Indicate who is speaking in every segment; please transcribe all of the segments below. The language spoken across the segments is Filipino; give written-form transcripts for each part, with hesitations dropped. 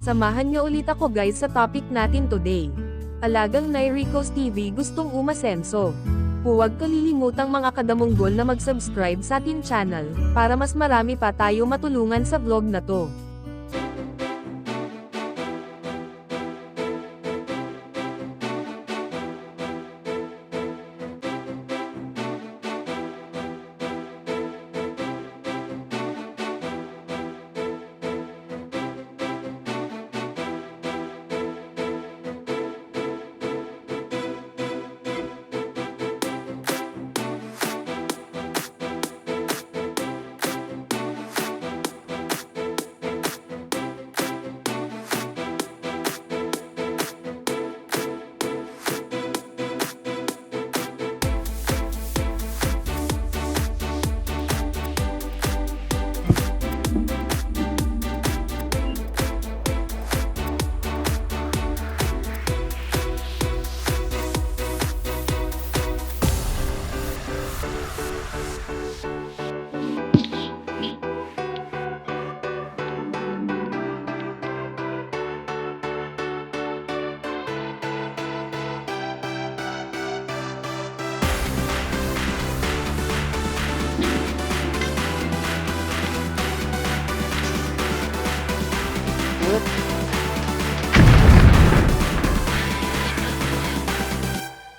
Speaker 1: Samahan niyo ulit ako guys sa topic natin today. Alagang Nairicos TV gustong umasenso. Huwag kalilimutang mga kadamunggol na mag-subscribe sa ating channel, para mas marami pa tayo matulungan sa vlog na to.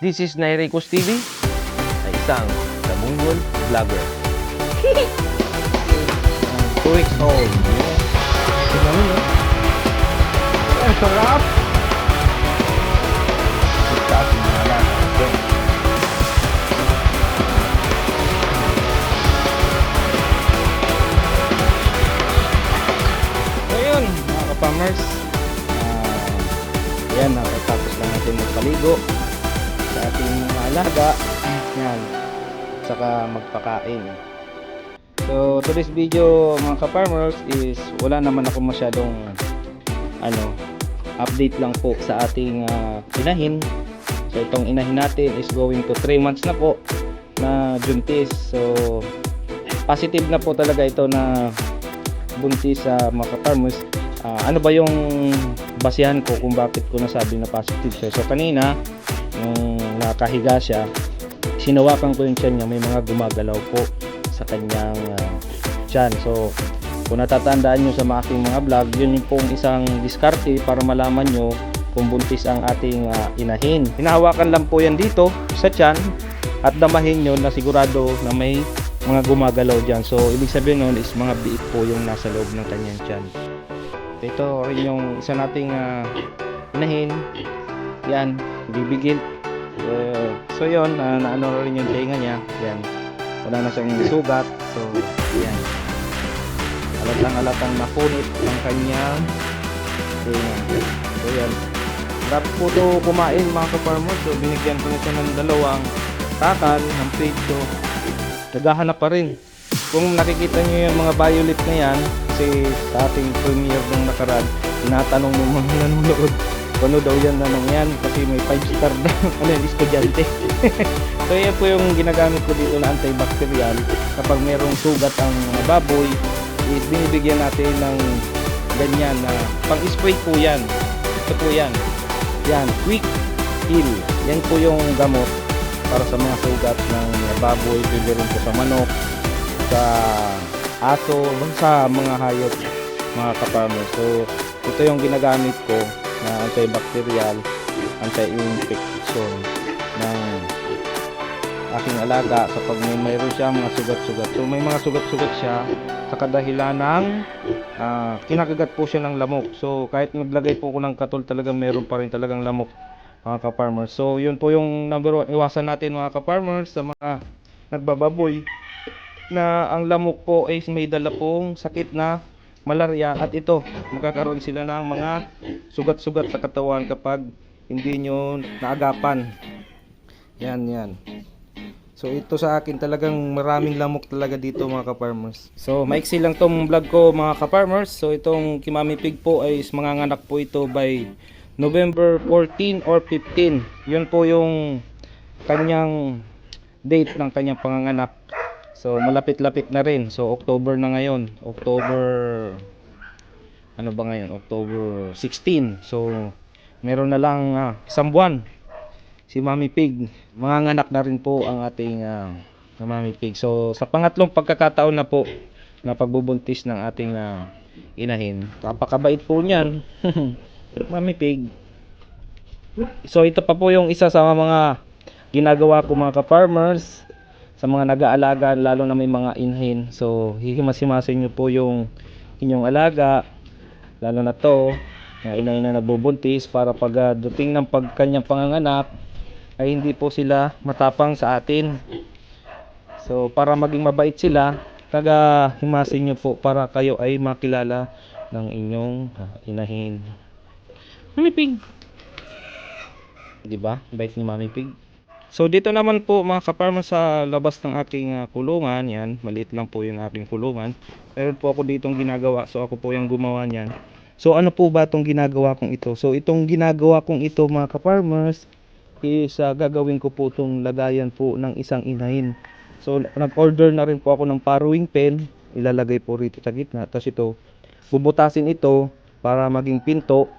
Speaker 2: This is Nairicos TV, na isang damunggol vlogger. 2 weeks old. Tingnan mo, ang sarap! Ito ang mga alaga. So yun, mga kapamers, yan, nakatapos lang natin magpaligo sa ating mga alaga, yan, saka magpakain. So today's video mga ka-farmers is wala naman ako masyadong update lang po sa ating inahin. So itong inahin natin is going to 3 months na po na buntis. So positive na po talaga ito na buntis sa mga ka-farmers. Ano ba yung basihan ko kung bakit ko nasabi na positive siya? So kanina nung nakahiga siya, sinawakan ko yung tiyan niya, may mga gumagalaw po sa kanyang tiyan. So kung natatandaan nyo sa aking mga vlog, yun yung pong isang diskarte para malaman nyo kung buntis ang ating inahin. Hinahawakan lang po yan dito sa tiyan at damahin nyo na sigurado na may mga gumagalaw dyan. So ibig sabihin nun is mga biik po yung nasa loob ng kanyang tiyan. Ito rin yung isa nating inahin. Yan, bibigil. So yun, naano rin yung tenga niya. Yan, wala na siyang sugat. So yan, alatang napunit ang kanyang tenga. So yan, dapat po ito kumain mga ka-farmers. So binigyan ko na siya ng 2 takal ng feed. So naghahanap pa rin. Kung nakikita nyo yung mga violet na yan, kasi sa ating premiere nung nakaraan, tinatanong ng mga nanonood ano daw yan yan kasi may 5-star na estudyante. So yan po yung ginagamit ko dito na antibacterial. Kapag merong sugat ang baboy, is binibigyan natin ng ganyan na pang-spray po yan. Ito po yan, quick heal. Yan po yung gamot para sa mga sugat ng baboy, pwede rin po sa manok, sa aso, sa mga hayop, mga ka-farmers. So ito yung ginagamit ko na antibacterial, anti-infection ng aking alaga kapag mayroon siya mga sugat-sugat. So may mga sugat-sugat siya sa kadahilan ng kinakagat po siya ng lamok. So kahit naglagay po ko ng katol, talagang meron pa rin talagang lamok, mga ka-farmers. So yun po yung number 1, iwasan natin mga ka-farmers sa mga nagbababoy na ang lamok po ay may dala pong sakit na malaria, at ito magkakaroon sila ng mga sugat-sugat sa katawan kapag hindi nyo naagapan. Yan. So ito sa akin talagang maraming lamok talaga dito mga ka-farmers. So maiksi lang tong vlog ko mga ka-farmers. So itong Kimami Pig po ay manganganak po ito by November 14 or 15. Yun po yung kanyang date ng kanyang panganganak. So malapit-lapit na rin. So October na ngayon. October ano ba ngayon, October 16. So meron na lang isang buwan si Mami Pig. Manganganak na rin po ang ating Mami Pig. So sa pangatlong pagkakataon na po na pagbubuntis ng ating inahin, napakabait po niyan. Mami Pig. So ito pa po yung isa sa mga ginagawa ko mga ka-farmers sa mga nag-aalaga, lalo na may mga inahin. So hihimas-himasin nyo po yung inyong alaga, lalo na to na inahin na nabubuntis, para pag dating ng kanyang panganganak ay hindi po sila matapang sa atin. So para maging mabait sila, taga himasin nyo po para kayo ay makilala ng inyong inahin. Mami Pig, di ba? Bait ni Mami Pig. So dito naman po mga kaparma sa labas ng aking kulungan, yan, maliit lang po yung aking kulungan. Meron po ako ditong ginagawa, so ako po yung gumawa niyan. So ano po ba itong ginagawa kong ito? So itong ginagawa kong ito mga kaparmers is gagawin ko po itong lagayan po ng isang inahin. So nag-order na rin po ako ng paruwing pen, ilalagay po rito sa gitna. Tapos ito, bubutasin ito para maging pinto,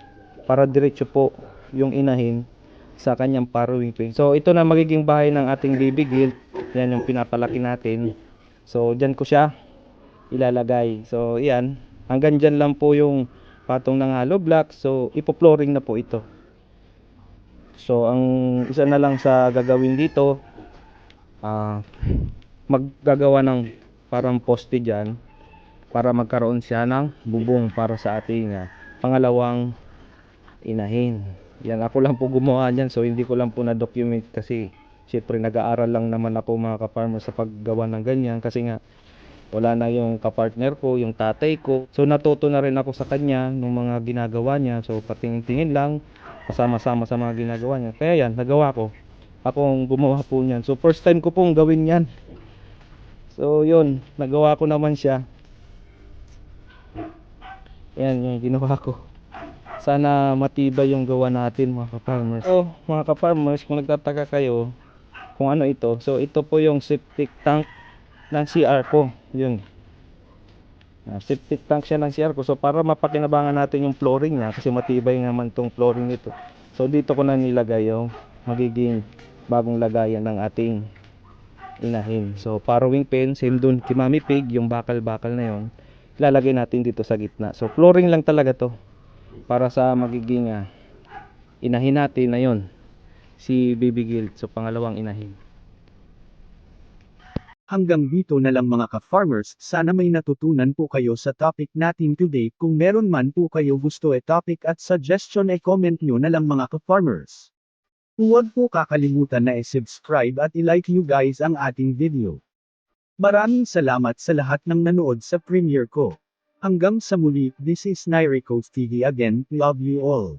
Speaker 2: para diretso po yung inahin sa kanyang paruwing pen. So ito na magiging bahay ng ating baby gilt. Yan yung pinapalaki natin. So dyan ko siya ilalagay. So yan, hanggang dyan lang po yung patong ng hollow block. So ipo-flooring na po ito. So ang isa na lang sa gagawin dito, maggagawa ng parang poste dyan para magkaroon siya ng bubong para sa ating pangalawang inahin. Yan, ako lang po gumawa niyan, so hindi ko lang po na-document kasi syempre nag-aaral lang naman ako mga ka-farmer sa paggawa ng ganyan, kasi nga wala na yung kapartner ko, yung tatay ko. So natuto na rin ako sa kanya ng mga ginagawa niya. So patingin-tingin lang, kasama-sama sa mga ginagawa niya. Kaya yan, nagawa ko. Akong gumawa po niyan. So first time ko pong gawin yan. So yun, nagawa ko naman siya. Yan yung ginawa ko. Sana matibay yung gawa natin mga ka-farmers. So mga ka-farmers, kung nagtataka kayo kung ano ito, so ito po yung septic tank ng CR ko. Yun, septic tank siya ng CR ko. So para mapakinabangan natin yung flooring niya, kasi matibay naman tong flooring nito. So dito ko na nilagay yung magiging bagong lagayan ng ating inahin. So paruwing pen, same dun kay Mami Pig, yung bakal-bakal na yon, ilalagay natin dito sa gitna. So flooring lang talaga to para sa magiging inahin natin na yon, si baby gilt. So pangalawang inahin.
Speaker 3: Hanggang dito na lang mga ka-farmers, sana may natutunan po kayo sa topic natin today. Kung meron man po kayo gusto topic at suggestion comment nyo na lang mga ka-farmers. Huwag po kakalimutan na subscribe at i-like nyo guys ang ating video. Maraming salamat sa lahat ng nanood sa premiere ko. Hanggang sa muli, this is Nyricos TV again, love you all.